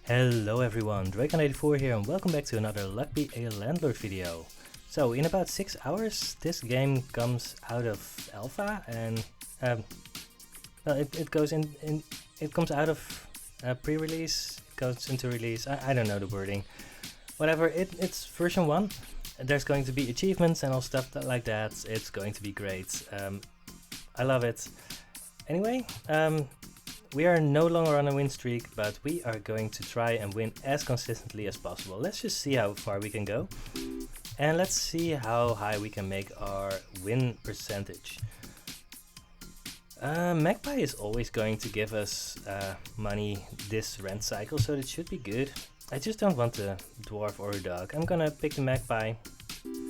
Hello everyone, Drake84 here and welcome back to another Luck Be a Landlord video. So in about 6 hours this game comes out of alpha and it comes out of pre-release, goes into release. I don't know the wording. Whatever, it's version 1. There's going to be achievements and all stuff like that. It's going to be great. I love it. Anyway, we are no longer on a win streak, but we are going to try and win as consistently as possible. Let's just see how far we can go. And let's see how high we can make our win percentage. Magpie is always going to give us money this rent cycle, so it should be good. I just don't want a dwarf or a dog. I'm gonna pick the Magpie.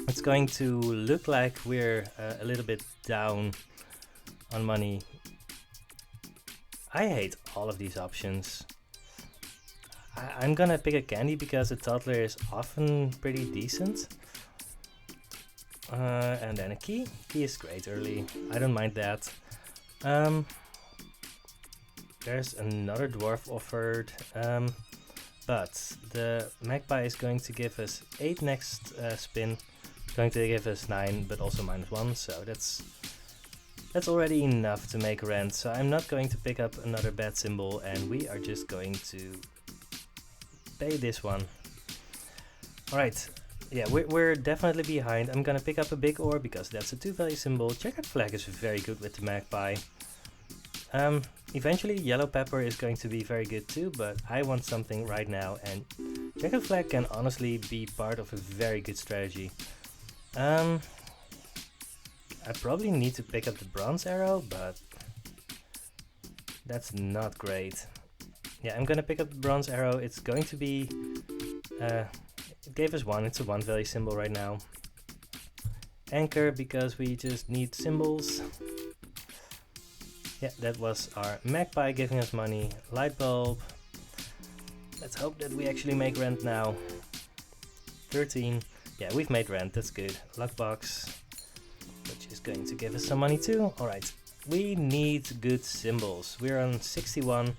It's going to look like we're a little bit down on money. I hate all of these options. I'm gonna pick a candy because a toddler is often pretty decent. And then a key. Key is great early. I don't mind that. There's another dwarf offered. But the Magpie is going to give us 8 next spin. Going to give us 9, but also -1. So that's already enough to make rent, so I'm not going to pick up another bad symbol and we are just going to pay this one. Alright, yeah, we're definitely behind. I'm gonna pick up a big ore because that's a 2-value symbol. Checkered flag is very good with the Magpie. Eventually yellow pepper is going to be very good too, but I want something right now and checkered flag can honestly be part of a very good strategy. I probably need to pick up the bronze arrow, but that's not great. Yeah, I'm gonna pick up the bronze arrow. It's going to be... it gave us 1, it's a 1-value symbol right now. Anchor, because we just need symbols. Yeah, that was our Magpie giving us money. Light bulb. Let's hope that we actually make rent now. 13. Yeah, we've made rent, that's good. Luck box, which is going to give us some money too. Alright, we need good symbols. We're on 61.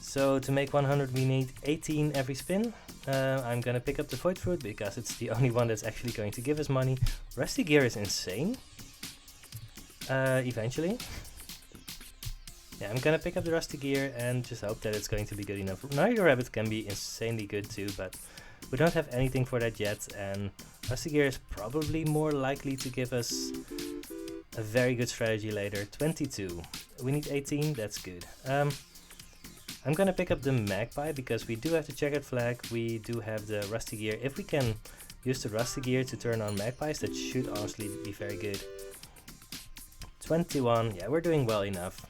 So to make 100 we need 18 every spin. I'm gonna pick up the void fruit because it's the only one that's actually going to give us money. Rusty gear is insane. Eventually. Yeah, I'm gonna pick up the rusty gear and just hope that it's going to be good enough. Niger rabbit can be insanely good too, but we don't have anything for that yet, and rusty gear is probably more likely to give us a very good strategy later. 22. We need 18, that's good. I'm gonna pick up the Magpie because we do have the checkered flag, we do have the rusty gear. If we can use the rusty gear to turn on Magpies, that should honestly be very good. 21, yeah, we're doing well enough.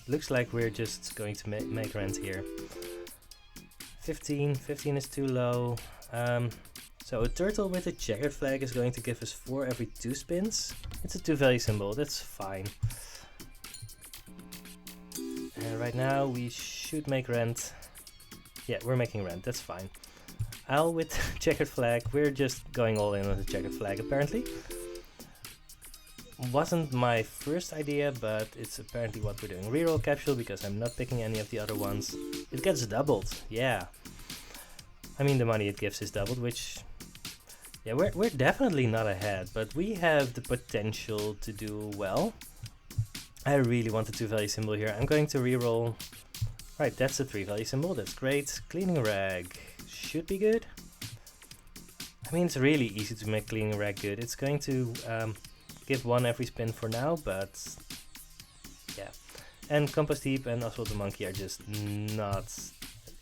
Looks like we're just going to make rent here. 15 is too low. So a turtle with a checkered flag is going to give us 4 every 2 spins. It's a 2-value symbol, that's fine. And right now we should make rent. Yeah, we're making rent, that's fine. Owl with checkered flag, we're just going all in on the checkered flag apparently. Wasn't my first idea, but it's apparently what we're doing. Reroll capsule because I'm not picking any of the other ones. It gets doubled, yeah. I mean the money it gives is doubled, which... yeah, we're definitely not ahead, but we have the potential to do well. I really want a 2-value symbol here. I'm going to reroll. Right, that's a 3-value symbol, that's great. Cleaning rag should be good. I mean, it's really easy to make cleaning rag good. It's going to give 1 every spin for now, but yeah. And compost heap and Oswald the monkey are just not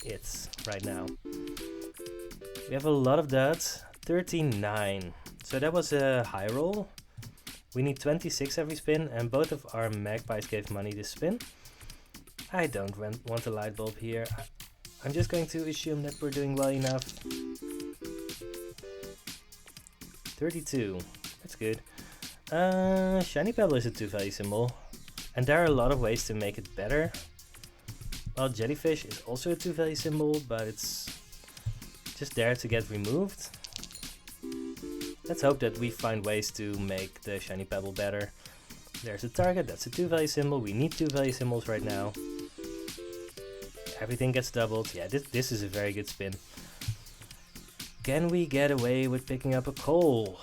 it right now. We have a lot of duds. 39. So that was a high roll. We need 26 every spin, and both of our magpies gave money this spin. I don't want a light bulb here. I'm just going to assume that we're doing well enough. 32. That's good. Shiny Pebble is a 2-value symbol, and there are a lot of ways to make it better. Well, Jellyfish is also a 2-value symbol, but it's just there to get removed. Let's hope that we find ways to make the Shiny Pebble better. There's a target, that's a 2-value symbol. We need 2-value symbols right now. Everything gets doubled. Yeah, this is a very good spin. Can we get away with picking up a coal?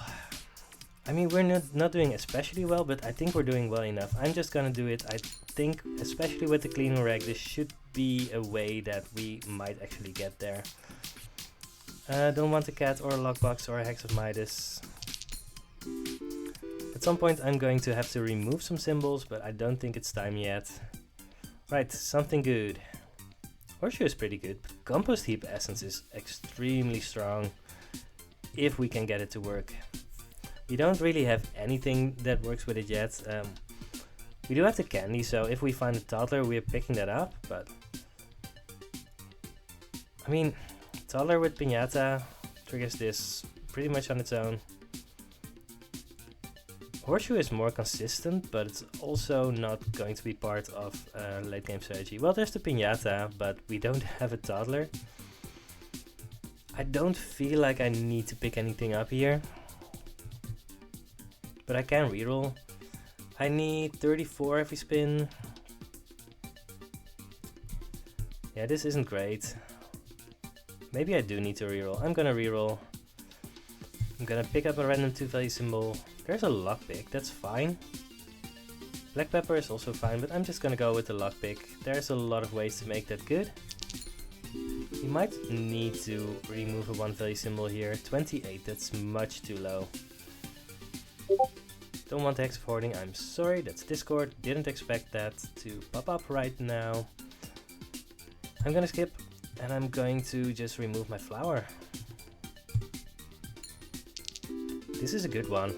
I mean, we're not doing especially well, but I think we're doing well enough. I'm just gonna do it. I think, especially with the cleaning rag, this should be a way that we might actually get there. Don't want a cat or a lockbox or a hex of Midas. At some point I'm going to have to remove some symbols, but I don't think it's time yet. Right, something good. Horseshoe is pretty good, but compost heap essence is extremely strong if we can get it to work. We don't really have anything that works with it yet. We do have the candy, so if we find a toddler, we're picking that up, but I mean, toddler with piñata triggers this pretty much on its own. Horseshoe is more consistent, but it's also not going to be part of late game strategy. Well, there's the piñata, but we don't have a toddler. I don't feel like I need to pick anything up here, but I can reroll. I need 34 every spin. Yeah, this isn't great. Maybe I do need to reroll. I'm gonna reroll. I'm gonna pick up a random 2-value symbol. There's a lockpick, that's fine. Black pepper is also fine, but I'm just gonna go with the lockpick. There's a lot of ways to make that good. You might need to remove a 1-value symbol here. 28, that's much too low. Don't want Hex of Hoarding, I'm sorry, that's Discord. Didn't expect that to pop up right now. I'm gonna skip, and I'm going to just remove my flower. This is a good one.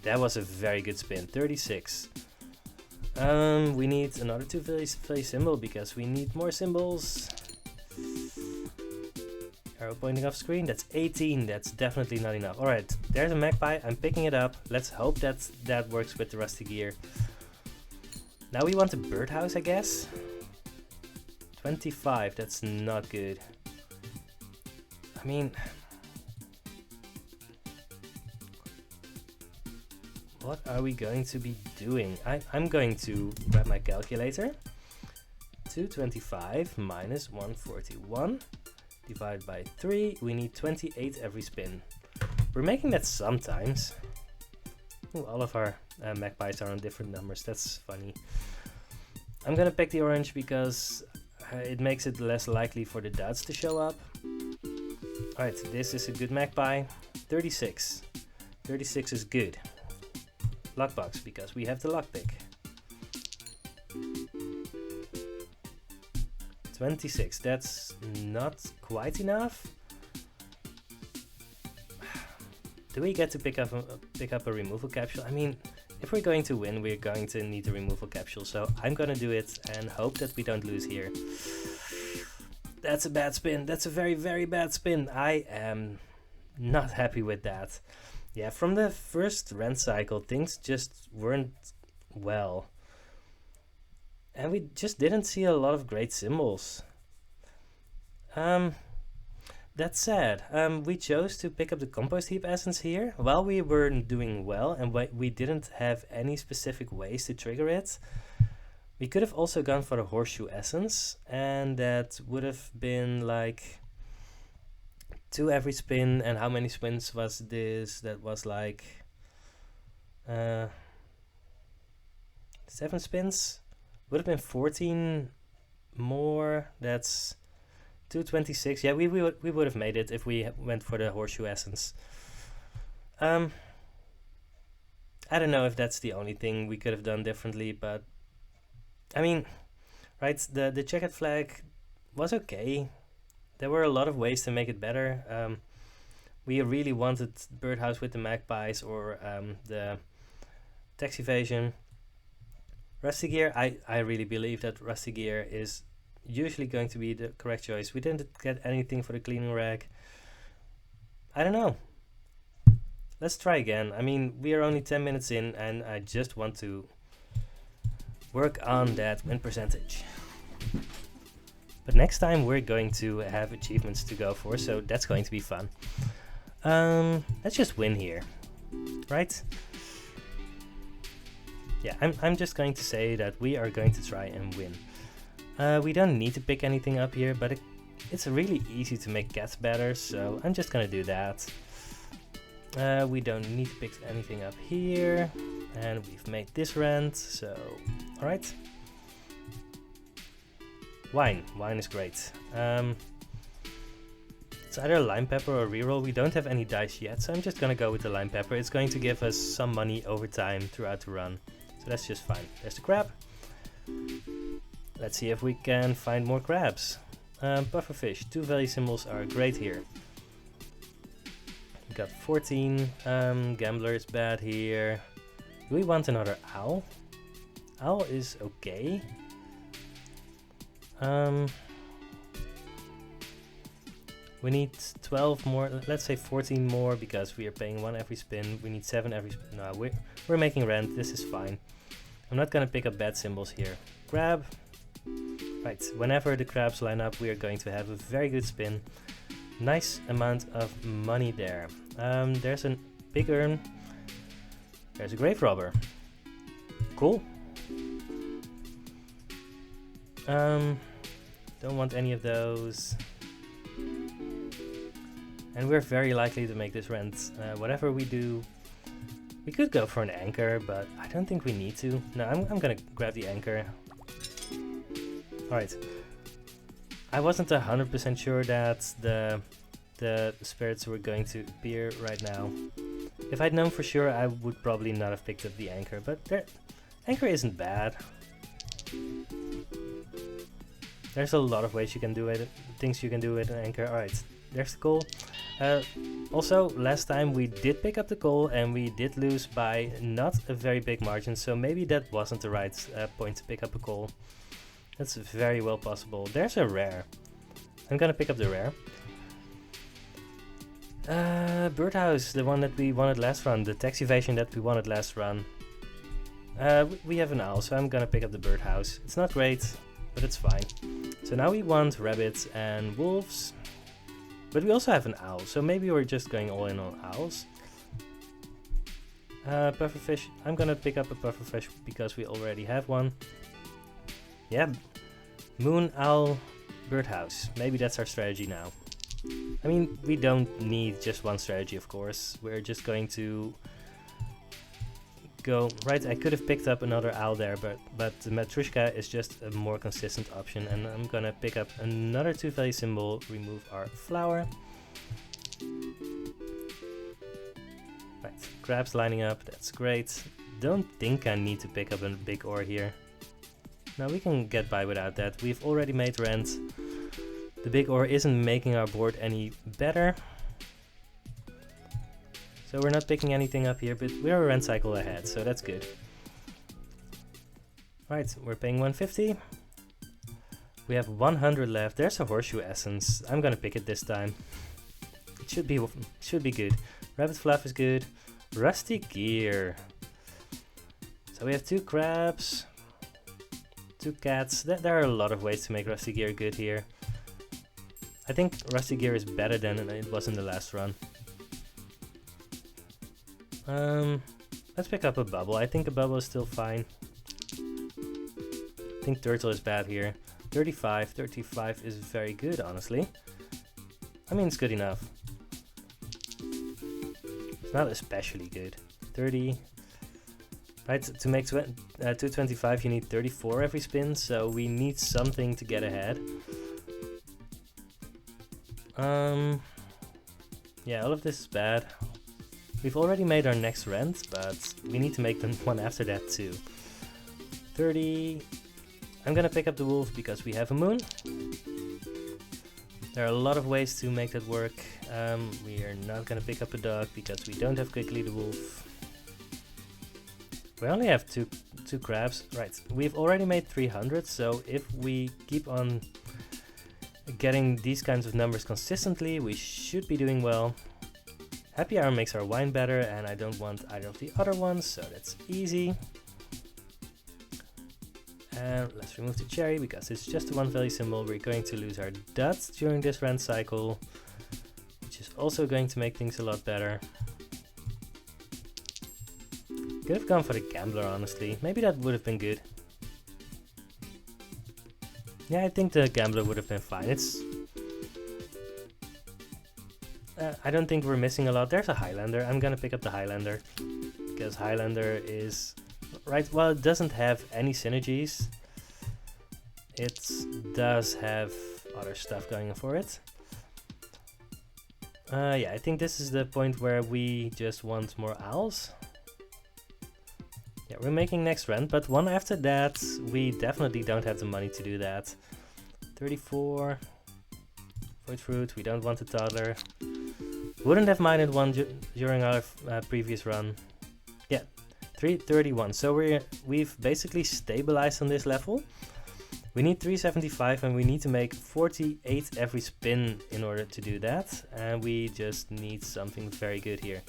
That was a very good spin, 36. We need another 2-value symbol because we need more symbols. Arrow pointing off screen, that's 18, that's definitely not enough. Alright, there's a magpie, I'm picking it up. Let's hope that works with the rusty gear. Now we want a birdhouse, I guess. 25, that's not good. I mean, what are we going to be doing? I'm going to grab my calculator. 225 minus 141 divided by 3. We need 28 every spin. We're making that sometimes. Ooh, all of our magpies are on different numbers. That's funny. I'm gonna pick the orange because it makes it less likely for the dots to show up. Alright, this is a good magpie. 36. 36 is good. Lockbox, because we have the lockpick. 26, that's not quite enough. Do we get to pick up a removal capsule? I mean, if we're going to win, we're going to need a removal capsule, so I'm gonna do it and hope that we don't lose here. That's a bad spin. That's a very, very bad spin. I am not happy with that. Yeah, from the first rent cycle, things just weren't well. And we just didn't see a lot of great symbols. That's sad. We chose to pick up the compost heap essence here while we were doing well, and we didn't have any specific ways to trigger it. We could have also gone for the horseshoe essence, and that would have been like 2 every spin. And how many spins was this? That was like 7 spins. Would have been 14 more. That's 226. Yeah, we would have made it if we went for the horseshoe essence. I don't know if that's the only thing we could have done differently, but I mean, right, the checkered flag was okay. There were a lot of ways to make it better. We really wanted birdhouse with the magpies or the tax evasion. Rusty gear, I really believe that rusty gear is usually going to be the correct choice. We didn't get anything for the cleaning rag. I don't know. Let's try again. I mean, we are only 10 minutes in and I just want to work on that win percentage. But next time we're going to have achievements to go for, so that's going to be fun. Let's just win here, right? Yeah, I'm just going to say that we are going to try and win. We don't need to pick anything up here, but it's really easy to make cats better, so I'm just gonna do that. We don't need to pick anything up here, and we've made this rent, so alright. Wine is great. It's either lime pepper or reroll. We don't have any dice yet, so I'm just gonna go with the lime pepper. It's going to give us some money over time throughout the run, so that's just fine. There's the crab. Let's see if we can find more crabs. Pufferfish, 2 value symbols are great here. We got 14. Gambler is bad here. Do we want another owl? Owl is okay. We need 12 more, let's say 14 more, because we are paying 1 every spin. We need 7 every spin. No, we're making rent, this is fine. I'm not gonna pick up bad symbols here. Crab. Right, whenever the crabs line up, we are going to have a very good spin. Nice amount of money there. There's a big urn. There's a grave robber. Cool. Don't want any of those. And we're very likely to make this rent. Whatever we do, we could go for an anchor, but I don't think we need to. No, I'm gonna grab the anchor. Alright. I wasn't 100% sure that the spirits were going to appear right now. If I'd known for sure, I would probably not have picked up the anchor, but anchor isn't bad. There's a lot of ways you can do it, things you can do with an anchor. Alright, there's the coal. Also, last time we did pick up the coal and we did lose by not a very big margin, so maybe that wasn't the right point to pick up a coal. That's very well possible. There's a rare. I'm gonna pick up the rare. Birdhouse, the one that we wanted last run, the tax evasion that we wanted last run. We have an owl, so I'm gonna pick up the birdhouse. It's not great, but it's fine. So now we want rabbits and wolves. But we also have an owl, so maybe we're just going all in on owls. Pufferfish, I'm gonna pick up a pufferfish because we already have one. Yeah, moon, owl, birdhouse. Maybe that's our strategy now. I mean, we don't need just one strategy, of course. We're just going to go... Right, I could have picked up another owl there, but the Matryoshka is just a more consistent option. And I'm gonna pick up another 2 value symbol, remove our flower. Right, crabs lining up, that's great. Don't think I need to pick up a big ore here. No, we can get by without that. We've already made rent. The big ore isn't making our board any better. So we're not picking anything up here, but we're a rent cycle ahead, so that's good. Right, we're paying 150. We have 100 left. There's a horseshoe essence. I'm gonna pick it this time. It should be good. Rabbit fluff is good. Rusty gear. So we have 2 crabs, 2 cats. There are a lot of ways to make rusty gear good here. I think rusty gear is better than it was in the last run. Let's pick up a bubble. I think a bubble is still fine. I think turtle is bad here. 35 is very good, honestly. I mean, it's good enough. It's not especially good. 30. Right, to make 225 you need 34 every spin, so we need something to get ahead. Yeah, all of this is bad. We've already made our next rent, but we need to make the one after that too. 30. I'm gonna pick up the wolf because we have a moon. There are a lot of ways to make that work. We are not gonna pick up a dog because we don't have quickly the wolf. We only have two crabs. Right, we've already made 300, so if we keep on getting these kinds of numbers consistently, we should be doing well. Happy Hour makes our wine better, and I don't want either of the other ones, so that's easy. And let's remove the cherry, because it's just a 1 value symbol. We're going to lose our dots during this rent cycle, which is also going to make things a lot better. Could have gone for the gambler, honestly. Maybe that would have been good. Yeah, I think the gambler would have been fine. It's... I don't think we're missing a lot. There's a Highlander. I'm gonna pick up the Highlander. Because Highlander is... Right, well, it doesn't have any synergies. It does have other stuff going for it. Yeah, I think this is the point where we just want more owls. Yeah, we're making next rent, but one after that, we definitely don't have the money to do that. 34. Void fruit, we don't want a toddler. Wouldn't have minded one during our previous run. Yeah, 331. So we've basically stabilized on this level. We need 375 and we need to make 48 every spin in order to do that. And we just need something very good here.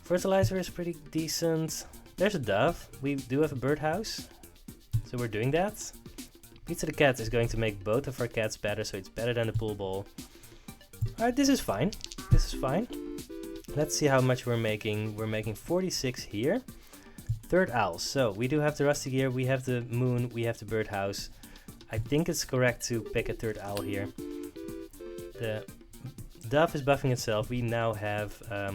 Fertilizer is pretty decent. There's a dove. We do have a birdhouse. So we're doing that. Pizza the cat is going to make both of our cats better, so it's better than the pool ball. Alright, this is fine. This is fine. Let's see how much we're making. We're making 46 here. Third owl. So we do have the rusty gear, we have the moon, we have the birdhouse. I think it's correct to pick a third owl here. The dove is buffing itself. We now have a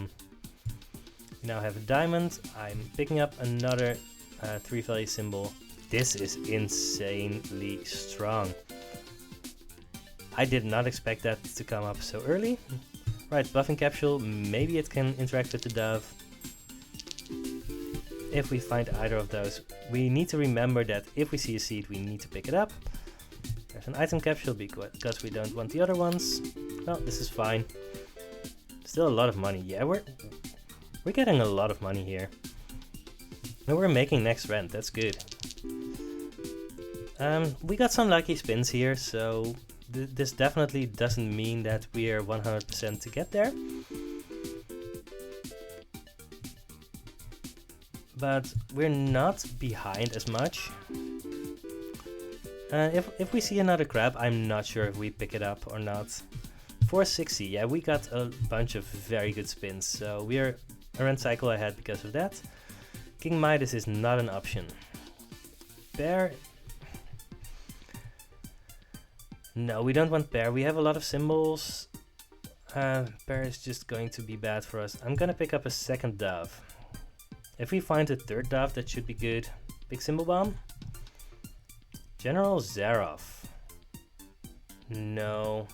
diamond. I'm picking up another 3-value symbol. This is insanely strong. I did not expect that to come up so early. Right, buffing capsule. Maybe it can interact with the dove. If we find either of those, we need to remember that if we see a seed, we need to pick it up. There's an item capsule because we don't want the other ones. Well, this is fine. Still a lot of money. Yeah, we're getting a lot of money here. And we're making next rent. That's good. We got some lucky spins here, so this definitely doesn't mean that we are 100% to get there. But we're not behind as much. If we see another crab, I'm not sure if we pick it up or not. 460, yeah, we got a bunch of very good spins, so we are a rent cycle ahead because of that. King Midas is not an option. Bear... No, we don't want bear. We have a lot of symbols. Bear is just going to be bad for us. I'm gonna pick up a second dove. If we find a third dove, that should be good. Big symbol bomb. General Zarov. No,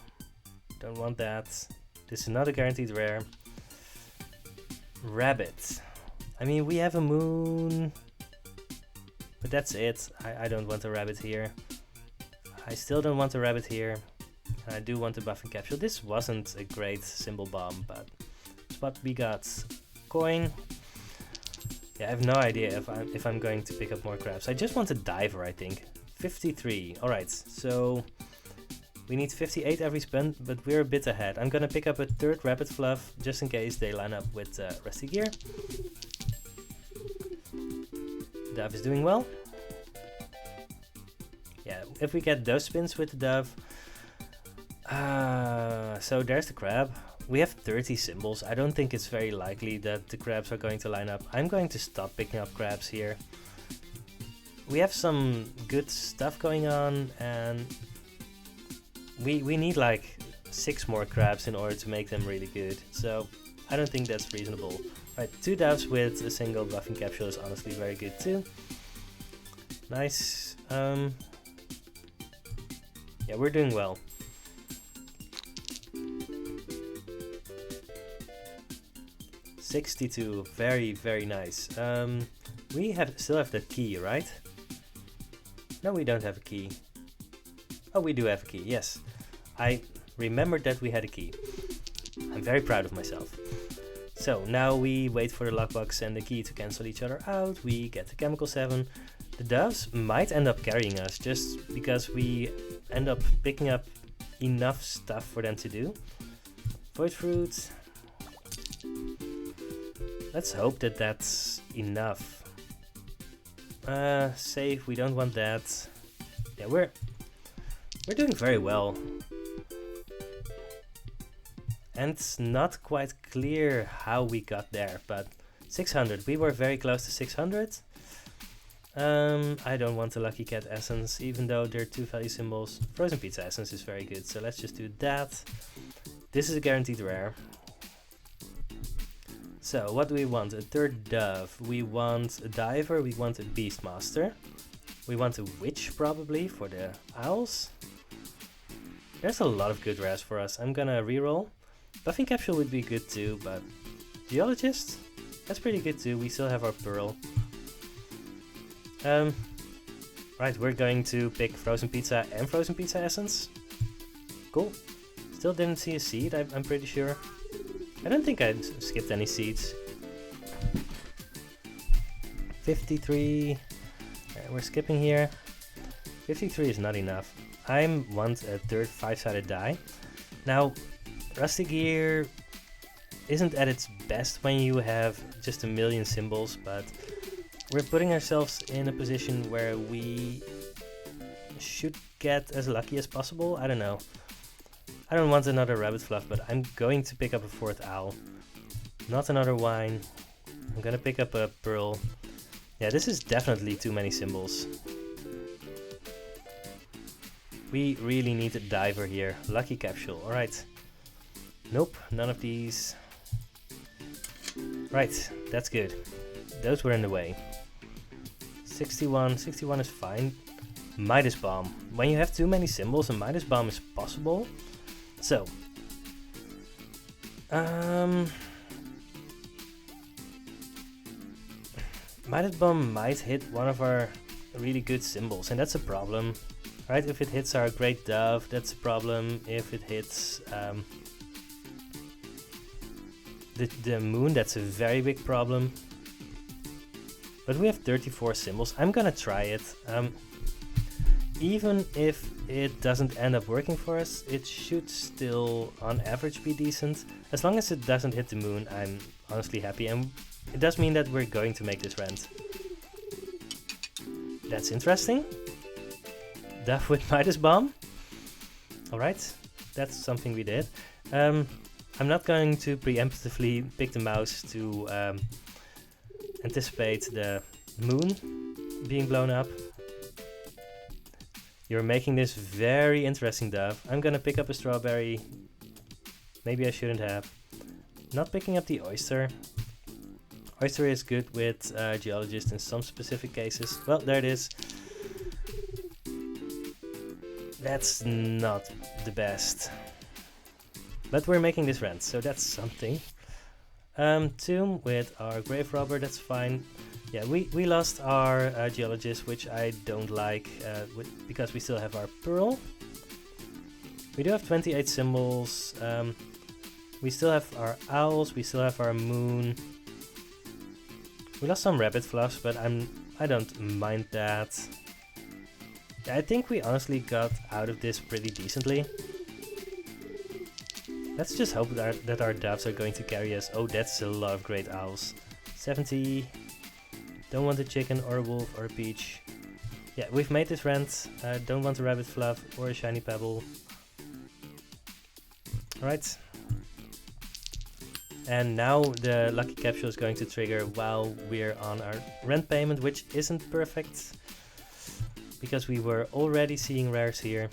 don't want that. This is not a guaranteed rare. Rabbit. I mean, we have a moon, but that's it. I don't want a rabbit here. I still don't want a rabbit here. And I do want a buffing capsule. This wasn't a great symbol bomb, but it's what we got. Coin. Yeah, I have no idea if I'm going to pick up more crabs. I just want a diver, I think. 53. Alright, so we need 58 every spin, but we're a bit ahead. I'm gonna pick up a third rabbit fluff just in case they line up with rusty gear. Dove is doing well. Yeah, if we get those spins with the dove. So there's the crab. We have 30 symbols. I don't think it's very likely that the crabs are going to line up. I'm going to stop picking up crabs here. We have some good stuff going on, and we need like 6 more crabs in order to make them really good. So I don't think that's reasonable. Right, 2 doves with a single buffing capsule is honestly very good too. Nice. Yeah, we're doing well. $62, very nice. We still have that key, right? No, we don't have a key. Oh, we do have a key, yes. I remembered that we had a key. I'm very proud of myself. So now we wait for the lockbox and the key to cancel each other out. We get the chemical 7. The doves might end up carrying us just because we end up picking up enough stuff for them to do. Void fruit. Let's hope that that's enough. Save, we don't want that. Yeah, we're doing very well. And it's not quite clear how we got there, but 600, we were very close to 600. I don't want the Lucky Cat essence, even though they're two value symbols. Frozen Pizza essence is very good, so let's just do that. This is a guaranteed rare. So what do we want? A third dove. We want a diver. We want a beastmaster. We want a witch probably for the owls. There's a lot of good rares for us. I'm gonna reroll. Buffing capsule would be good too, but geologist? That's pretty good too. We still have our pearl. Right, we're going to pick frozen pizza and frozen pizza essence. Cool. Still didn't see a seed, I'm pretty sure. I don't think I skipped any seeds. 53. We're skipping here. 53 is not enough. I want a third 5-sided die. Now, Rusty Gear isn't at its best when you have just a million symbols, but we're putting ourselves in a position where we should get as lucky as possible. I don't know. I don't want another rabbit fluff, but I'm going to pick up a fourth owl. Not another wine. I'm gonna pick up a pearl. Yeah, this is definitely too many symbols. We really need a diver here. Lucky capsule, alright. Nope, none of these. Right, that's good. Those were in the way. 61 is fine. Midas Bomb. When you have too many symbols, a Midas Bomb is possible. So, Midas Bomb might hit one of our really good symbols, and that's a problem. Right, if it hits our Great Dove, that's a problem. If it hits the moon, that's a very big problem. But we have 34 symbols. I'm gonna try it. Even if it doesn't end up working for us, it should still, on average, be decent. As long as it doesn't hit the moon, I'm honestly happy. And it does mean that we're going to make this rent. That's interesting. Dove with Midas Bomb. Alright, that's something we did. I'm not going to preemptively pick the mouse to anticipate the moon being blown up. You're making this very interesting, Dove. I'm gonna pick up a strawberry. Maybe I shouldn't have. Not picking up the oyster. Oyster is good with geologist in some specific cases. Well, there it is. That's not the best. But we're making this rent, so that's something. Tomb with our grave robber, that's fine. Yeah, we lost our geologist, which I don't like, because we still have our pearl. We do have 28 symbols. We still have our owls, we still have our moon. We lost some rabbit fluffs, but I don't mind that. Yeah, I think we honestly got out of this pretty decently. Let's just hope that our doves are going to carry us. Oh, that's a lot of great owls. 70. Don't want a chicken or a wolf or a peach. Yeah, we've made this rent. Don't want a rabbit fluff or a shiny pebble. Alright. And now the lucky capsule is going to trigger while we're on our rent payment, which isn't perfect. Because we were already seeing rares here.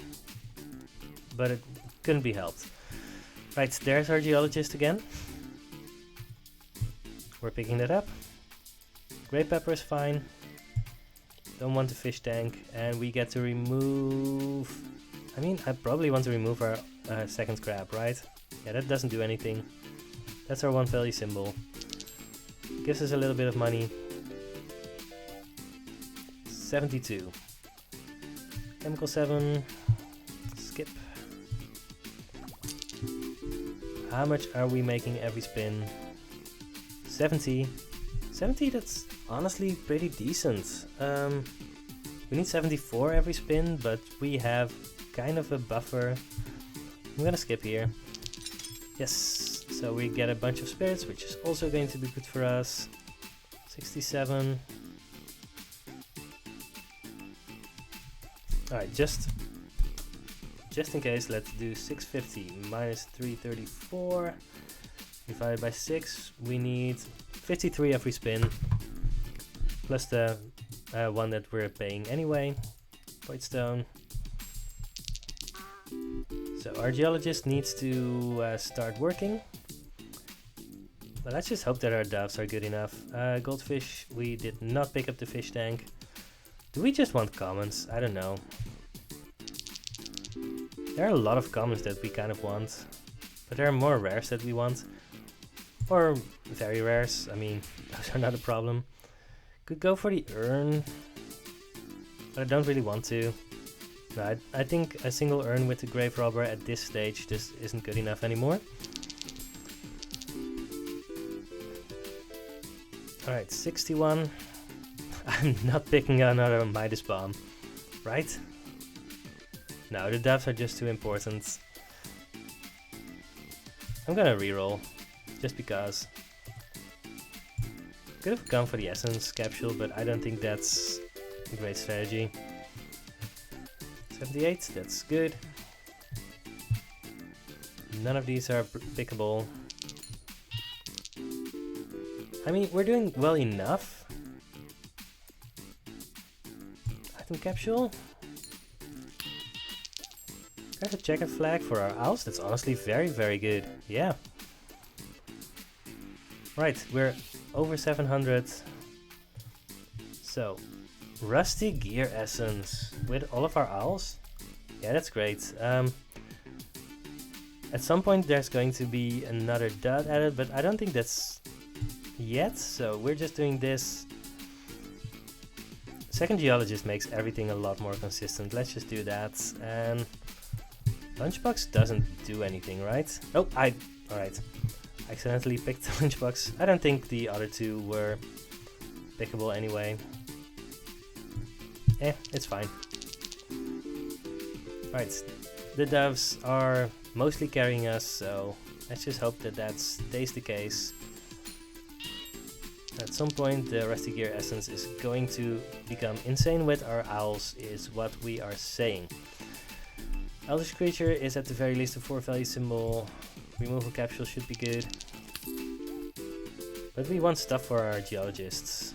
But it couldn't be helped. Right, there's our geologist again. We're picking that up. Grape pepper is fine. Don't want the fish tank. And we get to remove... I mean, I probably want to remove our second crab, right? Yeah, that doesn't do anything. That's our one value symbol. Gives us a little bit of money. 72. Chemical 7. Skip. How much are we making every spin? 70. 70, that's honestly pretty decent. We need 74 every spin, but we have kind of a buffer. I'm gonna skip here. Yes, so we get a bunch of spirits, which is also going to be good for us. 67. Alright, just in case, let's do 650 minus 334 divided by 6. We need 53 every spin, plus the one that we're paying anyway. Voidstone. So our geologist needs to start working. But let's just hope that our doves are good enough. Goldfish, we did not pick up the fish tank. Do we just want commons? I don't know. There are a lot of commons that we kind of want. But there are more rares that we want. Or very rares. I mean, those are not a problem. Could go for the urn. But I don't really want to. No, I think a single urn with the grave robber at this stage just isn't good enough anymore. Alright, 61. I'm not picking another Midas Bomb, right? No, the doves are just too important. I'm gonna reroll, just because. Could have gone for the essence capsule, but I don't think that's a great strategy. 78, that's good. None of these are pickable. I mean, we're doing well enough. Item capsule. There's a checkered flag for our owls. That's honestly very, very good. Yeah. Right, we're over 700. So, rusty gear essence with all of our owls. Yeah, that's great. At some point there's going to be another dot added, but I don't think that's yet, so we're just doing this. Second geologist makes everything a lot more consistent. Let's just do that. And lunchbox doesn't do anything, right? Oh, alright. Accidentally picked the lunchbox. I don't think the other two were pickable anyway. It's fine. Right, the doves are mostly carrying us, so let's just hope that that stays the case. At some point the rusty gear essence is going to become insane with our owls, is what we are saying. Eldritch creature is at the very least a 4 value symbol. Removal capsule should be good. But we want stuff for our geologists.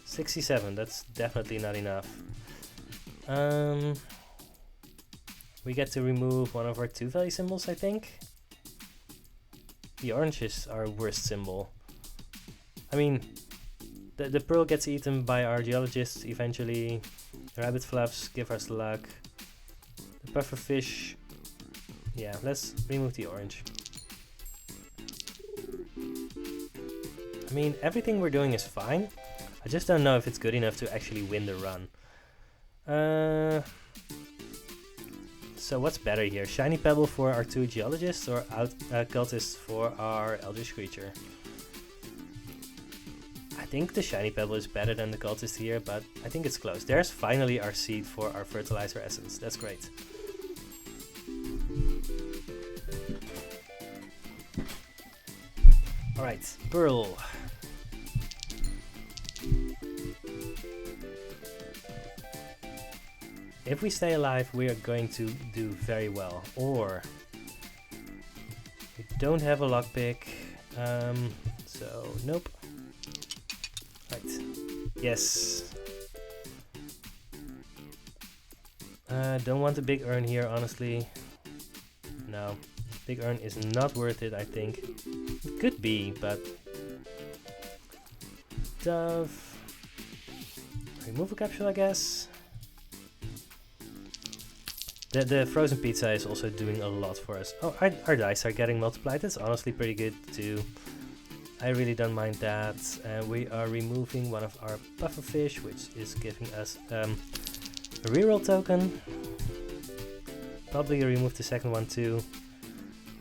67, that's definitely not enough. We get to remove one of our 2 value symbols, I think. The orange is our worst symbol. I mean, the pearl gets eaten by our geologists eventually. The rabbit fluffs give us luck. The pufferfish, yeah, let's remove the orange. I mean, everything we're doing is fine. I just don't know if it's good enough to actually win the run. So what's better here? Shiny Pebble for our 2 geologists or cultists for our Eldritch creature? I think the Shiny Pebble is better than the cultist here, but I think it's close. There's finally our seed for our fertilizer essence. That's great. Alright, Pearl. If we stay alive, we are going to do very well. Or we don't have a lockpick, so nope. Right. Yes. Don't want a big urn here, honestly. No, big urn is not worth it, I think. It could be, but dove. Remove a capsule, I guess. The frozen pizza is also doing a lot for us. Oh, our dice are getting multiplied. That's honestly pretty good too. I really don't mind that. We are removing one of our pufferfish, which is giving us a reroll token. Probably remove the second one too.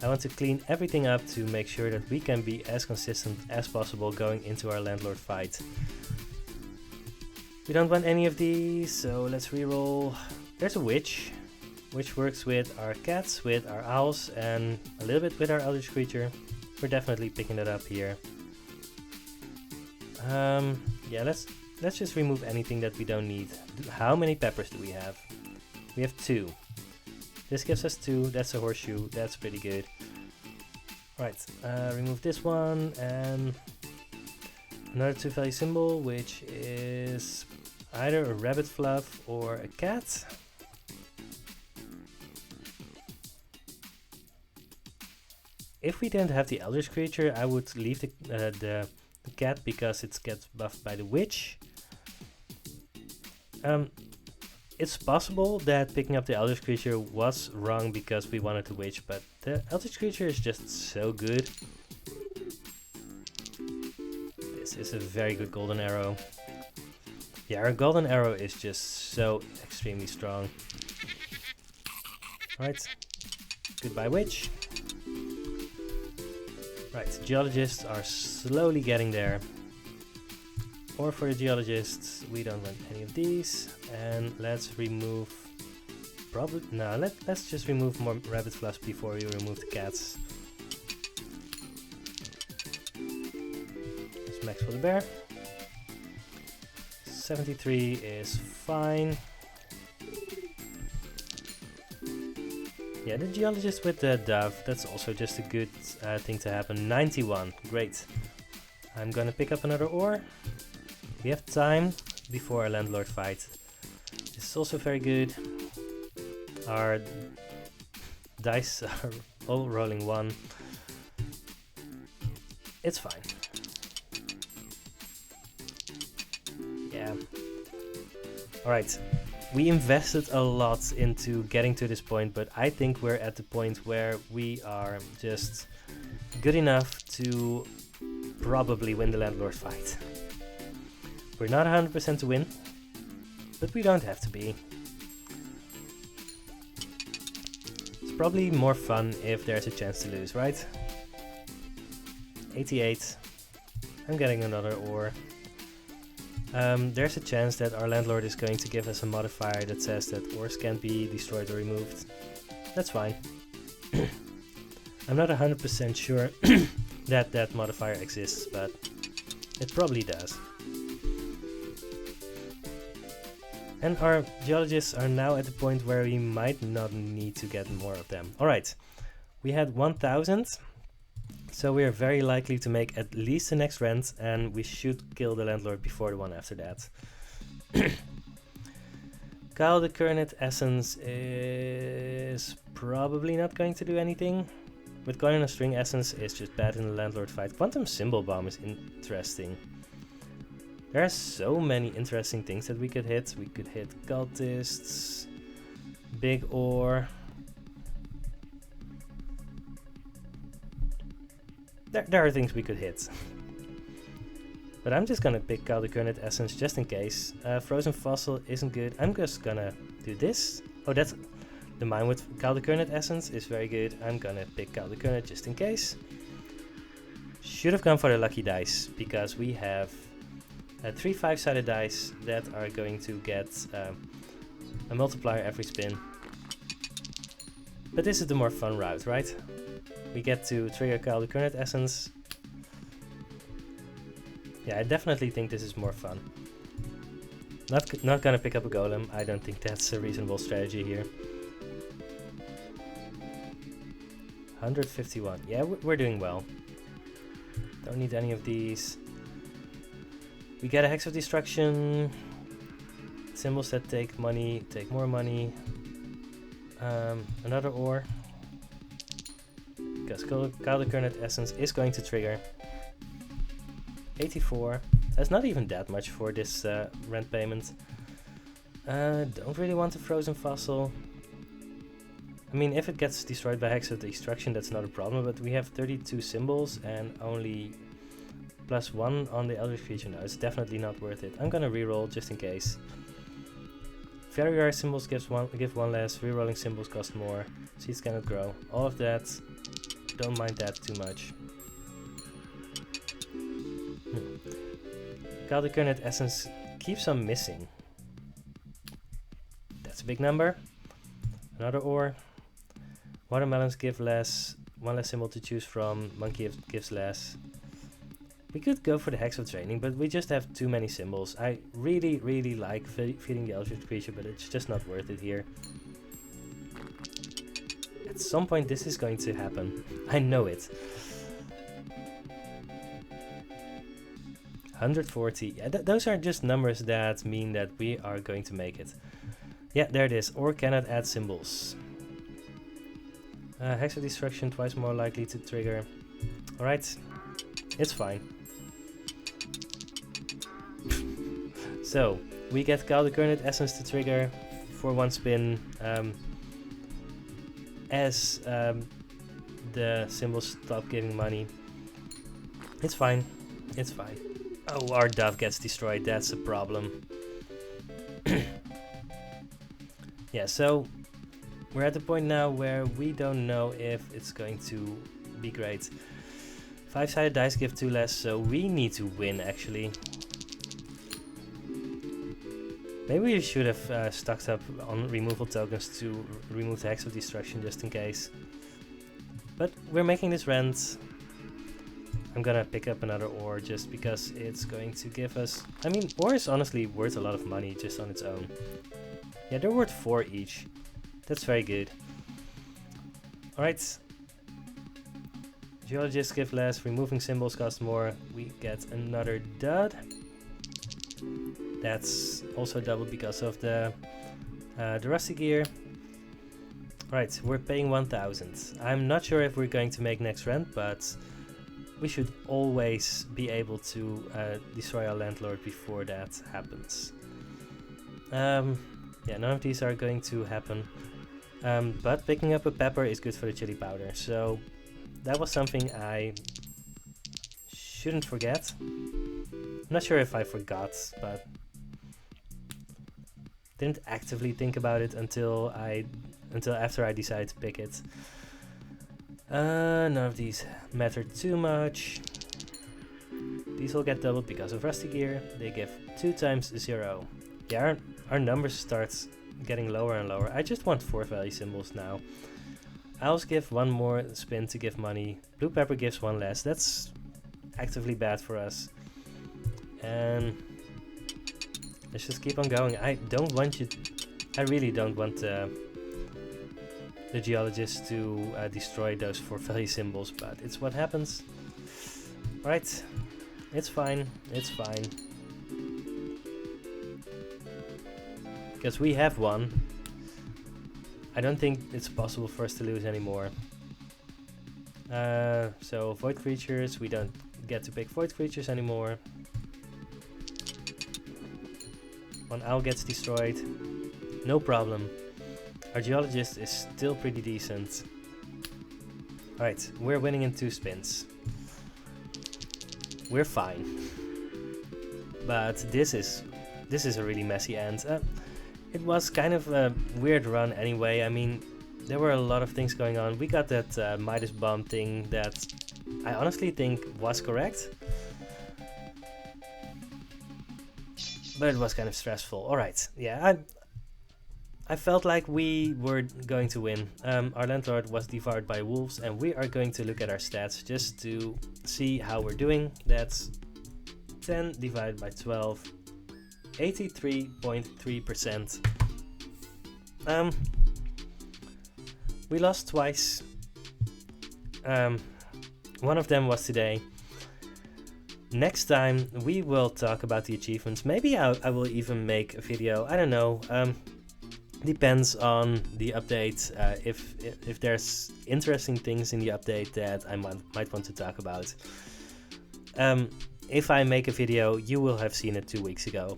I want to clean everything up to make sure that we can be as consistent as possible going into our landlord fight. We don't want any of these, so let's reroll. There's a witch, which works with our cats, with our owls, and a little bit with our eldritch creature. We're definitely picking it up here. Yeah, let's just remove anything that we don't need. How many peppers do we have? We have 2. This gives us 2. That's a horseshoe. That's pretty good. Right, remove this one and another 2 value symbol, which is either a rabbit fluff or a cat. If we didn't have the Eldritch Creature, I would leave the cat because it gets buffed by the witch. It's possible that picking up the Eldritch Creature was wrong because we wanted the witch, but the Eldritch Creature is just so good. This is a very good golden arrow. Yeah, our golden arrow is just so extremely strong. Right, goodbye witch. Right, geologists are slowly getting there. Or for the geologists, we don't want any of these. And let's remove... let's just remove more rabbit fluffs before we remove the cats. Let's max for the bear. 73 is fine. Yeah, the geologist with the dove, that's also just a good thing to happen. 91, great. I'm gonna pick up another ore. We have time before our landlord fight. This is also very good. Our dice are all rolling 1. It's fine. Yeah. Alright. We invested a lot into getting to this point, but I think we're at the point where we are just good enough to probably win the landlord fight. We're not 100% to win, but we don't have to be. It's probably more fun if there's a chance to lose, right? 88. I'm getting another ore. There's a chance that our landlord is going to give us a modifier that says that ores can't be destroyed or removed. That's fine. I'm not 100% sure that that modifier exists, but it probably does. And our geologists are now at the point where we might not need to get more of them. Alright, we had 1000. So we are very likely to make at least the next rent, and we should kill the landlord before the one after that. Kyle the Curnet Essence is probably not going to do anything. With Coin on a String Essence is just bad in the landlord fight. Quantum Symbol Bomb is interesting. There are so many interesting things that we could hit. We could hit cultists, big ore. There are things we could hit. But I'm just gonna pick Kyle the Curnet Essence just in case. Frozen Fossil isn't good. I'm just gonna do this. Oh, that's the mine with Kyle the Curnet Essence is very good. I'm gonna pick Kyle the Curnet just in case. Should have gone for the lucky dice because we have 3 5-sided dice that are going to get a multiplier every spin. But this is the more fun route, right? We get to trigger Kyle the Curnet Essence. Yeah, I definitely think this is more fun. Not gonna pick up a golem. I don't think that's a reasonable strategy here. 151. Yeah, we're doing well. Don't need any of these. We get a Hex of Destruction. Symbols that take money, take more money. Another ore. Because Kyle the Curnet Essence is going to trigger. 84. That's not even that much for this rent payment. Don't really want a Frozen Fossil. I mean, if it gets destroyed by Hex of Destruction, that's not a problem, but we have 32 symbols and only +1 on the Eldritch Creature. No, it's definitely not worth it. I'm gonna reroll just in case. Very rare symbols give one less, rerolling symbols cost more, seeds cannot grow. All of that, don't mind that too much. Kyle the Curnet Essence keeps on missing. That's a big number. Another ore. Watermelons give less, one less symbol to choose from, monkey gives less. We could go for the Hex of Training, but we just have too many symbols. I really like feeding the Eldritch Creature, but it's just not worth it here. At some point this is going to happen. I know it. 140. Yeah, those are just numbers that mean that we are going to make it. Yeah, there it is. Or cannot add symbols. Hex of Destruction, twice more likely to trigger. Alright, it's fine. So, we get Call the Current Essence to trigger for 1 spin. As the symbols stop giving money. It's fine. It's fine. Oh, our dove gets destroyed. That's a problem. Yeah, so we're at the point now where we don't know if it's going to be great. 5-sided dice give 2 less, so we need to win actually. Maybe we should have stocked up on removal tokens to remove the Hex of Destruction just in case. But we're making this rent. I'm gonna pick up another ore just because it's going to give us... I mean, ore is honestly worth a lot of money just on its own. Yeah, they're worth 4 each. That's very good. Alright. Geologists give less, removing symbols cost more. We get another dud. That's also doubled because of the rusty gear. Right, we're paying 1,000. I'm not sure if we're going to make next rent, but we should always be able to destroy our landlord before that happens. Yeah, none of these are going to happen. But picking up a pepper is good for the chili powder, so that was something I shouldn't forget. I'm not sure if I forgot, but didn't actively think about it until after I decided to pick it. None of these matter too much. These will get doubled because of rusty gear. They give 2 times 0. Yeah, our numbers start getting lower and lower. I just want 4 value symbols now. Owls give 1 more spin to give money. Blue pepper gives 1 less. That's actively bad for us. And let's just keep on going. I really don't want the geologists to destroy those 4 value symbols, but it's what happens. Right, it's fine, it's fine. Because we have 1. I don't think it's possible for us to lose anymore. So void creatures, we don't get to pick void creatures anymore. 1 owl gets destroyed, no problem. Our geologist is still pretty decent. Alright, we're winning in 2 spins. We're fine. But this is a really messy end. It was kind of a weird run anyway. I mean, there were a lot of things going on. We got that Midas bomb thing that I honestly think was correct. But it was kind of stressful. Alright, yeah, I felt like we were going to win. Our landlord was devoured by wolves, and we are going to look at our stats just to see how we're doing. That's 10 divided by 12, 83.3%. We lost twice. One of them was today. Next time we will talk about the achievements. Maybe I will even make a video. I don't know. Depends on the update. If there's interesting things in the update that I might want to talk about. If I make a video, you will have seen it 2 weeks ago.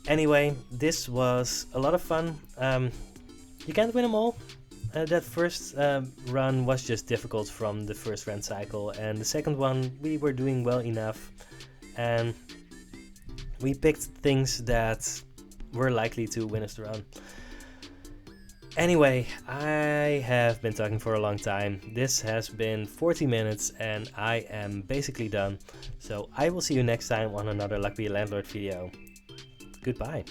Anyway, this was a lot of fun. You can't win them all. That first run was just difficult from the first run cycle, and the second one we were doing well enough, and we picked things that were likely to win us the run. Anyway, I have been talking for a long time. This has been 40 minutes and I am basically done. So I will see you next time on another Luck Be a Landlord video. Goodbye.